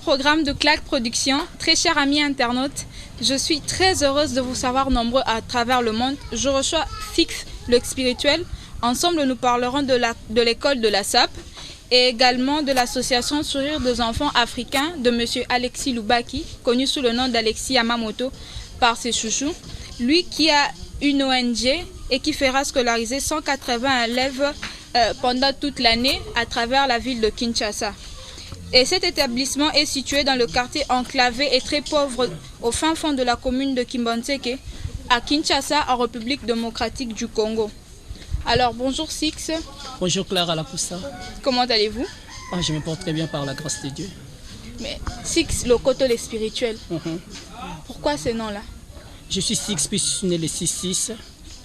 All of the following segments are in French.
programme de Claque Production. Très chers amis internautes, je suis très heureuse de vous savoir nombreux à travers le monde. Je reçois Six, le spirituel. Ensemble, nous parlerons de l'école de la SAP et également de l'association Sourire des enfants africains de M. Alexis Loubaki, connu sous le nom d'Alexis Yamamoto par ses chouchous. Lui qui a une ONG et qui fera scolariser 180 élèves pendant toute l'année à travers la ville de Kinshasa. Et cet établissement est situé dans le quartier enclavé et très pauvre au fin fond de la commune de Kimbonseke, à Kinshasa, en République démocratique du Congo. Alors bonjour Six. Bonjour Clara Lapoussa. Comment allez-vous? Je me porte très bien par la grâce de Dieu. Mais Six, le côté les spirituel. Pourquoi ce nom-là? Je suis Six, puis je suis né le 6-6.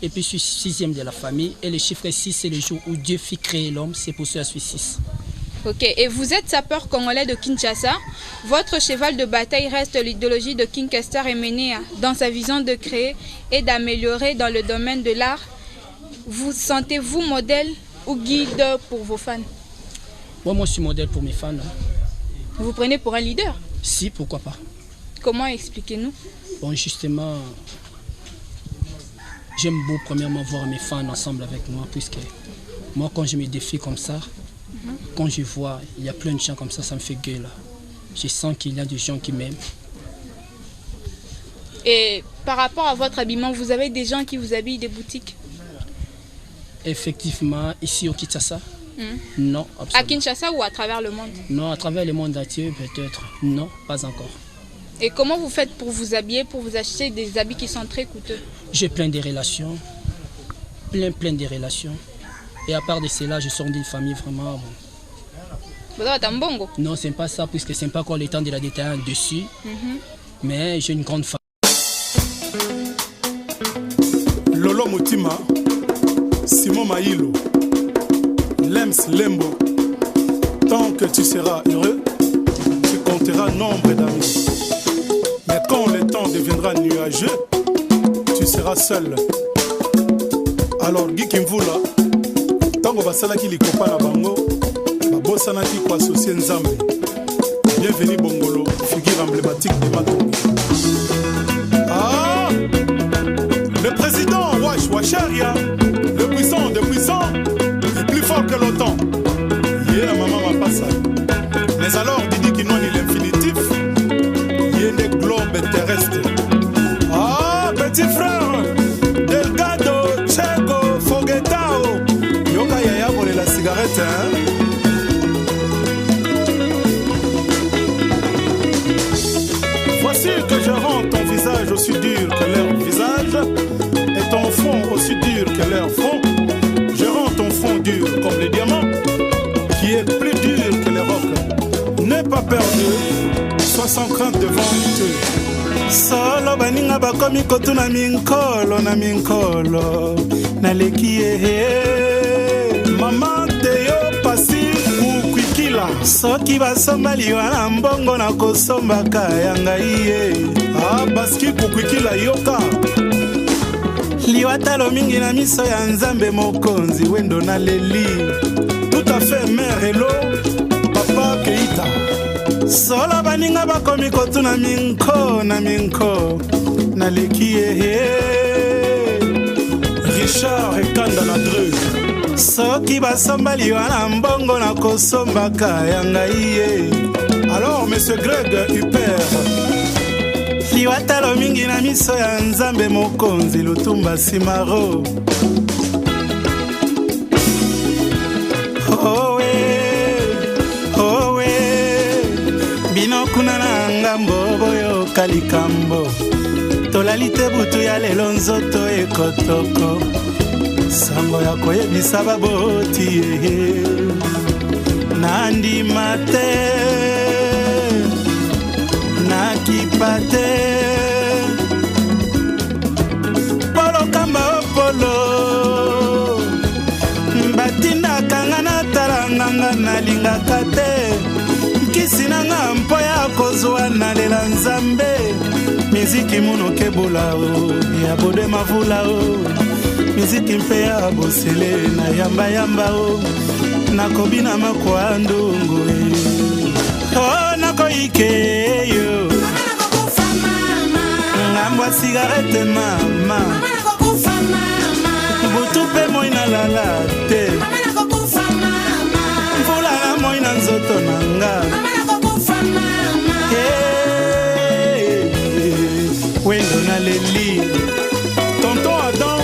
Et puis je suis sixième de la famille. Et le chiffre 6, c'est le jour où Dieu fit créer l'homme. C'est pour ça que je suis 6. Ok, et vous êtes sapeur congolais de Kinshasa. Votre cheval de bataille reste l'idéologie de King Kester Emenea dans sa vision de créer et d'améliorer dans le domaine de l'art. Vous sentez-vous modèle ou guide pour vos fans? Moi, je suis modèle pour mes fans. Vous vous prenez pour un leader? Si, pourquoi pas. Comment expliquez-nous? Bon, justement, j'aime beaucoup premièrement voir mes fans ensemble avec moi, puisque moi, quand je me défie comme ça, quand je vois, il y a plein de gens comme ça me fait gueule. Je sens qu'il y a des gens qui m'aiment. Et par rapport à votre habillement, vous avez des gens qui vous habillent des boutiques? Effectivement, ici au Kinshasa, non, absolument. À Kinshasa ou à travers le monde? Non, à travers le monde entier, peut-être. Non, pas encore. Et comment vous faites pour vous habiller, pour vous acheter des habits qui sont très coûteux? J'ai plein de relations, plein de relations. Et à part de cela, je sors d'une famille vraiment... Vous avez un bongo? Non, c'est pas ça, puisque c'est pas encore le temps de la détailler dessus. Mais j'ai une grande famille. Lolo Mutima, Simon Maïlo, Lems Lembo. Tant que tu seras heureux, tu compteras nombre d'amis. Mais quand le temps deviendra nuageux, tu seras seul. Alors Guy Kimvula, tango basalaki likopa na bango, babosanaki ko associer Nzambe. Bienvenue Bongolo, figure emblématique de Matongi. Ah, le président Wash Washaria, le puissant des puissants, est plus fort que l'OTAN. Yé la maman m'a passé. Mais alors Didi qui non l'infinitif, yé des globes terrestres. Ah, petit frère, Delgado, Chego, Foguetao, Yoka Yaya volé la cigarette, hein? Voici que je rends ton visage aussi dur que leur visage, et ton front aussi dur que leur front. Je rends ton front dur comme le diamant, qui est plus dur que les rocs. N'aie pas peur d'eux, sois sans crainte devant eux. Solo baninga bakomi kotuna minkolo na minkolo naleki ye mama teyo pasi ukwikila soki basomba liwa na mbongo na kosombaka ya ngai ye baski kukwikila yoka liwa talo mingi na miso ya Nzambe mokonzi wendo na leli tout à fait mère elo papa Keita. Solo baninga bakomi kotuna minko na minko naleki ye Richard Ekanda na Dreux soki basomba liwa na mbongo na kosombaka ya ngai ye. Alors monsieur Greg Huppert liwa talo mingi na miso ya Nzambe mokonzi Lutumba Simaro. Kuna na ngambo boyo kalikambo tolali te butu ya lelo nzoto ekotoko sango ya koyebisa baboti nandima te nakipa te polo kamba opolo batindaka nga natalanganga nalingaka te kisinanga mpo ya kozwa nalela Nzambe miziki munoke bulao ya bode mavulao miziki mpe ya bosele na yamba yamba o nakobina makwa ndongo Oh nakoike yo ngambwa cigarette mama butu pe moi na lala te mvula na moi na nzoto nanga wendo na leli tonton Adam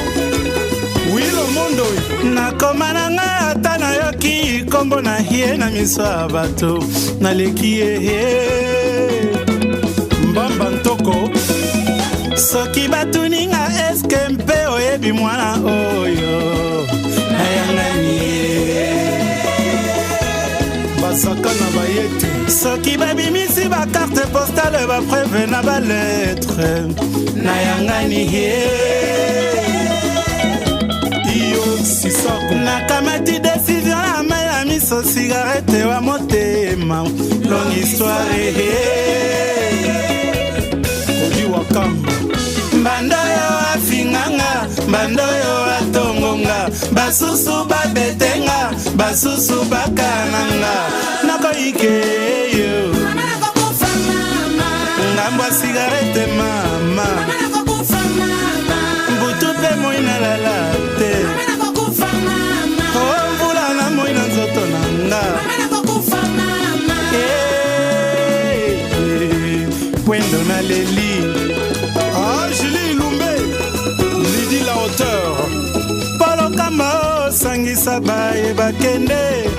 oui le monde nakoma nanga ata nayoki kombo na hie na miso ya bato naleki ye mbamba ntoko soki batuninga eske mpe oyebi mwana oyo nayangani basaka na bayete soki babimisi bakarte postale bapreve na baletre nayangani ye iyo sisako nakamati desizio na mai na miso sigarete wa motema long histoire kamba bandoyo afinganga bandoyo atongonga basusu babetenga basusu bakananga nakoike yo ngambwa sigarete mama butu pe moi na lala te omvula na moi na nzoto nanga wendo na leli Julie Lumbe Lidi la hauteur Polo kama sangisa bae bakende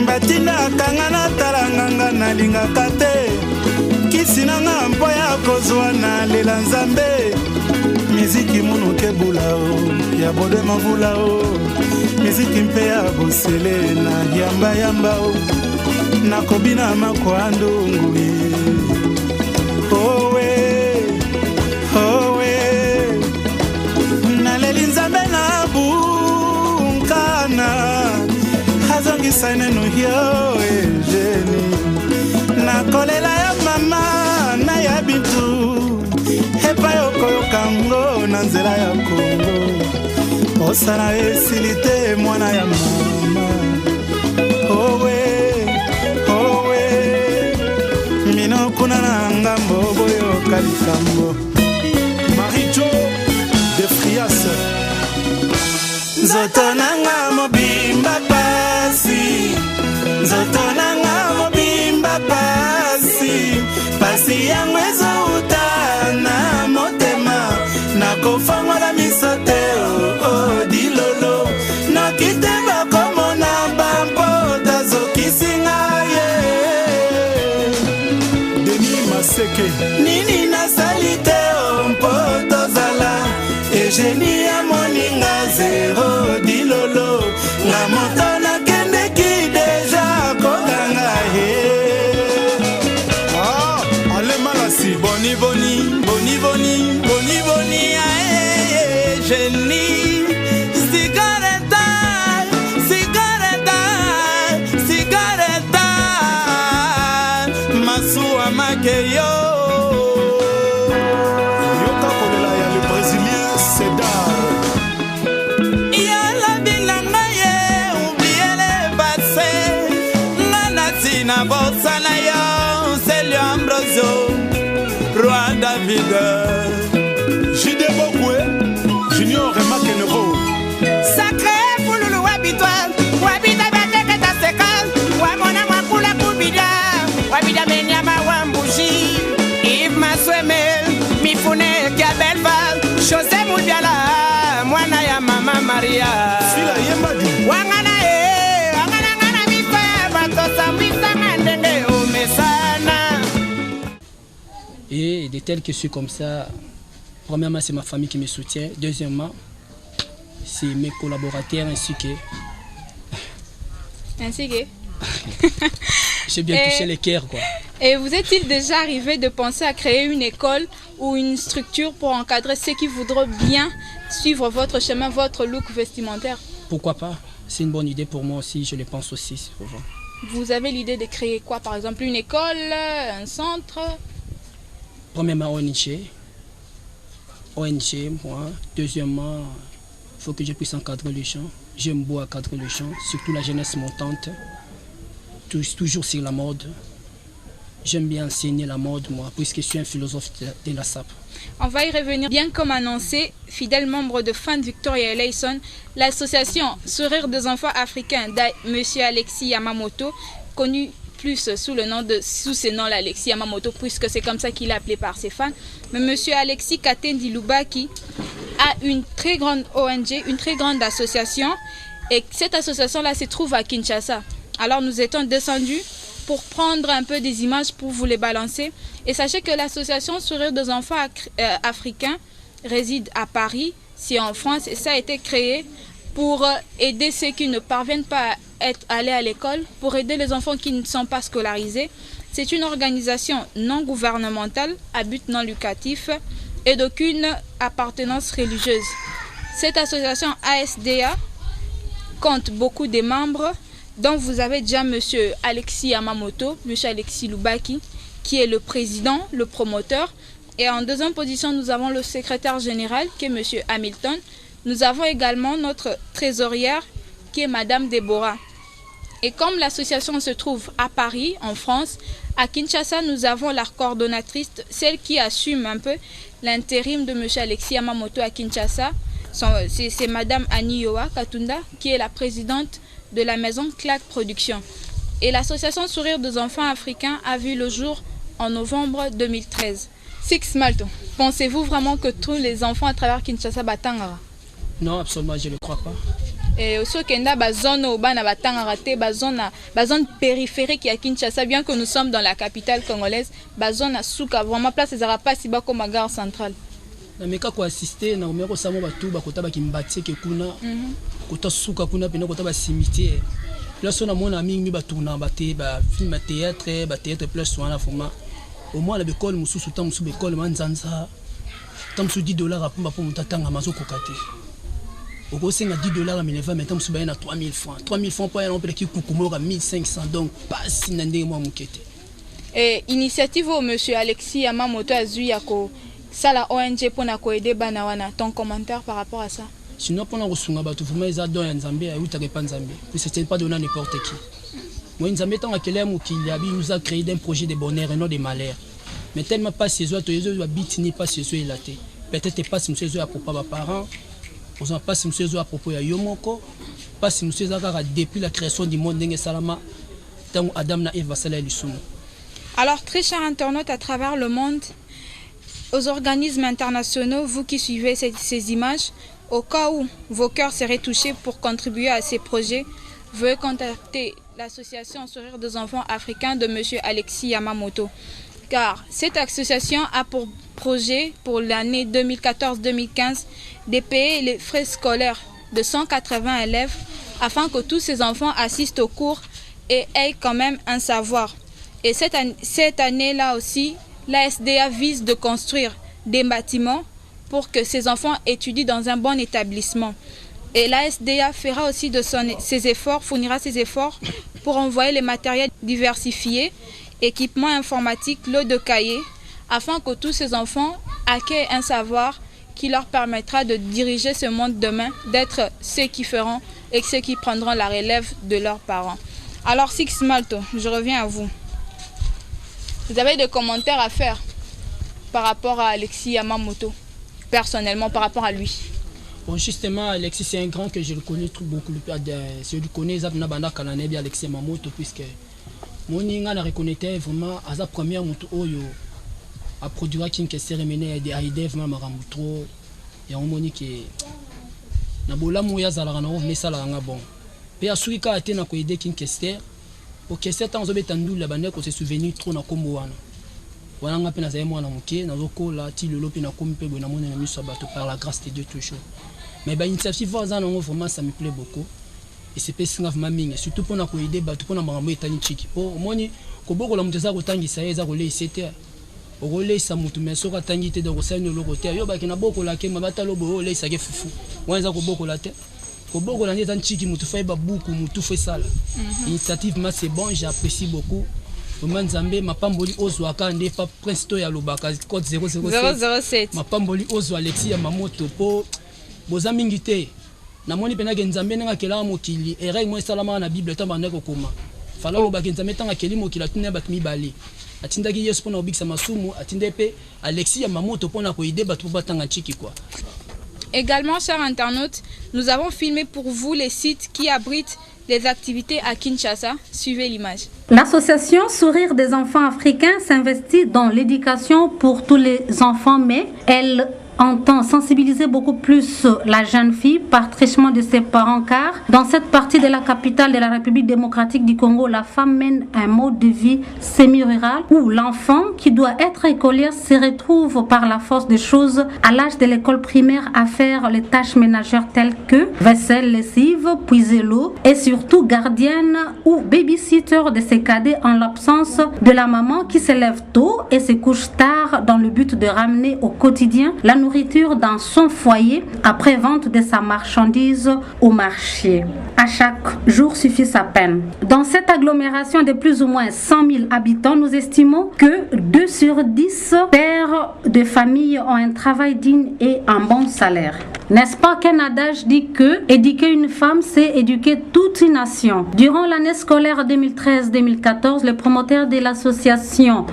Batina kanga na talanganga na lingaka te Kisinanga mpo ya kozwa na lela nzambe Miziki munuke bulao ya bode mavulao Miziki mpe ya bosele na yamba yambao Nakobina makwa ndungui Owe Sainenu yo ejeni nakolela ya mama na ya bintu epa yokoyokango na nzela ya Kongo osala esilite mwana ya mama owe mino kuna na ngambo boyoka likambo Marijo de Frias nzoto nanga mobimba pasi nzoto nanga mobimba pasi yango ezouta na motema nakofangola miso te dilolo noki te bakomona bampo tazokisinga ye Denis Maseke nini nasali te mpo tozala egeni ya moninga zero dilolo na moto nakendeki deja kokanga ye ale malasi boni ae geni sigareta masuwa makeyo Bosana yo, Célio Ambrosio, Roi David, J.D. Bokwe, Junior et Makenero. Sacré pour le Wabitoa, Wabita Baketa Sekal, Wamona Wakula Kubida, Wabida Benyama Wambushi, Yves Maswemel, Mifune Kiabelval, José Moudiala, Mwana ya Mama Maria. Fila Yemadi. Wangana Et de tels que je suis comme ça, premièrement c'est ma famille qui me soutient, deuxièmement c'est mes collaborateurs ainsi que j'ai bien touché les cœurs quoi. Et vous est-il déjà arrivé de penser à créer une école ou une structure pour encadrer ceux qui voudraient bien suivre votre chemin, votre look vestimentaire? Pourquoi pas? C'est une bonne idée pour moi aussi, je le pense aussi souvent. Vous avez l'idée de créer quoi, par exemple une école, un centre? Premièrement, ONG, moi. Deuxièmement, il faut que je puisse encadrer les gens. J'aime beaucoup encadrer les gens, surtout la jeunesse montante, toujours sur la mode. j'aime bien enseigner la mode, moi, puisque je suis un philosophe de la SAP. On va y revenir. Bien comme annoncé, fidèle membre de Fan Victoria Layson, l'association Sourire des enfants africains M. Alexis Yamamoto, connu plus sous ce nom Alexis Yamamoto, puisque c'est comme ça qu'il est appelé par ses fans. Mais M. Alexis Katendi Lubaki a une très grande ONG, une très grande association, et cette association-là se trouve à Kinshasa. Alors nous étions descendus pour prendre un peu des images pour vous les balancer. Et sachez que l'association Sourire des enfants africains réside à Paris, c'est en France, et ça a été créé pour aider ceux qui ne parviennent pas à aller à l'école, pour aider les enfants qui ne sont pas scolarisés. C'est une organisation non gouvernementale à but non lucratif et d'aucune appartenance religieuse. Cette association ASDA compte beaucoup de membres, dont vous avez déjà M. Alexis Yamamoto, M. Alexis Lubaki, qui est le président, le promoteur. Et en deuxième position, nous avons le secrétaire général, qui est M. Hamilton. Nous avons également notre trésorière, qui est Mme Déborah. Et comme l'association se trouve à Paris, en France, à Kinshasa, nous avons la coordonnatrice, celle qui assume un peu l'intérim de M. Alexis Yamamoto à Kinshasa. C'est Mme Aniyoa Katunda, qui est la présidente de la maison Claque Production. Et l'association Sourire des enfants africains a vu le jour en novembre 2013. Six Malto, pensez-vous vraiment que tous les enfants à travers Kinshasa batangara? Non, absolument, je ne le crois pas. Et aussi kenda bazone obana batangara te bazone périphérique à Kinshasa, bien que nous sommes dans la capitale congolaise, bazone à Souka, vraiment place ezara pas si bas comme la gare centrale. Na meka ko assister na omeko samo batu bakota bakimbatie ke kuna kota Souka kuna pena kota ba cimetière. Là son amona mingi batuna bate ba film théâtre plus wana foma. Au moins la bekole mususu tam musu bekole manzanza. Tam su $10 apamba po mutatanga mazo kokate. Oko senga $10 à mineva maintenant musu ba na 3000 francs. 3000 francs pour un peu qui kukumora 1500 donc pas sinande moi mukete. Et initiative au monsieur Alexis Yamamoto azui yako ça la ONG pour na aider bana wana, ton commentaire par rapport à ça? Sinon pour na kosunga batu vraiment ils adorent Nzambe et uta pas Nzambe. Puis c'est pas donner n'importe qui. Moi Nzambe tant qu'elle nous a créé d'un projet de bonheur et non de malheur. Mais tellement pas ces autres les habits ni pas ces autres laté. Peut-être pas si monsieur à propos de parents, on pas si monsieur à propos ya yomoko, pas si monsieur zakara depuis la création du monde n'enge salama tant Adam na Eve sala lisumu. Alors très chers internautes à travers le monde, aux organismes internationaux, vous qui suivez ces images, au cas où vos cœurs seraient touchés pour contribuer à ces projets, veuillez contacter l'association Sourire des enfants africains de M. Alexis Yamamoto. Car cette association a pour projet pour l'année 2014-2015 de payer les frais scolaires de 180 élèves afin que tous ces enfants assistent aux cours et aient quand même un savoir. Et cette année-là aussi, la SDA vise de construire des bâtiments pour que ces enfants étudient dans un bon établissement. Et la SDA fera aussi ses efforts, fournira ses efforts pour envoyer les matériels diversifiés, équipements informatiques, lots de cahiers, afin que tous ces enfants acquièrent un savoir qui leur permettra de diriger ce monde demain, d'être ceux qui feront et ceux qui prendront la relève de leurs parents. Alors Six Malto, je reviens à vous. Vous avez des commentaires à faire par rapport à Alexis Yamamoto, personnellement par rapport à lui? Bon, justement, Alexis, c'est un grand que je le connais beaucoup. Je le connais, Alexis Yamamoto, puisque mon inga la reconnaîtait vraiment à sa première moto oyo à produire qui est cérémonie de aider vraiment maramutro et on moni que na bola moya zala na on ça la nga bon. Pe asuika ate na ko aider qui est au kese temps zo betandula bande ko se souvenir trop na kombo wana wana nga pe na zaye mwana muke na zokola ti lelo pe na kompe bona mona na miso bato par la grâce de Dieu toujours. Mais ba initiative voisin non vraiment ça me plaît beaucoup et c'est pas si vraiment mingi surtout pour na ko aider bato pour na marambo etani chiki po moni ko boko la muteza ko tangisa eza ko le c'était o ko le sa mutu mais soka tangite de ko sa no loko te yo ba ki na boko la ke mabata lobo le sa ke fufu wanza ko boko la te. Beaucoup de gens qui m'ont fait beaucoup, m'ont tout fait ça. L'initiative, c'est bon, j'apprécie beaucoup. Vraiment, Zambé, ma pamboli Ozoaka, n'est pas prince Toya Lobaka, code 007. Ma pamboli Ozo Alexis Yamamoto, pour vos amingité. Namoni Penag Nzambé n'a qu'elle a mokili, et règle moi salama na Bible, tant qu'on a comment. Fala Lobaka Nzambé tant qu'elle mokila, tout n'est pas mi bali. atindaki yesu pona obikisa masumu atinde pe Alexis ya mamoto pona ko ide batu batanga chiki quoi. Également, chers internautes, nous avons filmé pour vous les sites qui abritent les activités à Kinshasa. Suivez l'image. L'association Sourire des enfants africains s'investit dans l'éducation pour tous les enfants, mais elle entend sensibiliser beaucoup plus la jeune fille par trichement de ses parents, car dans cette partie de la capitale de la République démocratique du Congo, la femme mène un mode de vie semi-rural où l'enfant qui doit être écolière se retrouve par la force des choses à l'âge de l'école primaire à faire les tâches ménagères telles que vaisselle, lessive, puiser l'eau et surtout gardienne ou babysitter de ses cadets en l'absence de la maman qui se lève tôt et se couche tard dans le but de ramener au quotidien la nourriture dans son foyer après vente de sa marchandise au marché. À chaque jour suffit sa peine. Dans cette agglomération de plus ou moins 100 000 habitants, nous estimons que 2 sur 10 pères de famille ont un travail digne et un bon salaire. N'est-ce pas qu'un adage dit que éduquer une femme, c'est éduquer toute une nation? Durant l'année scolaire 2013-2014, le promoteur de l'association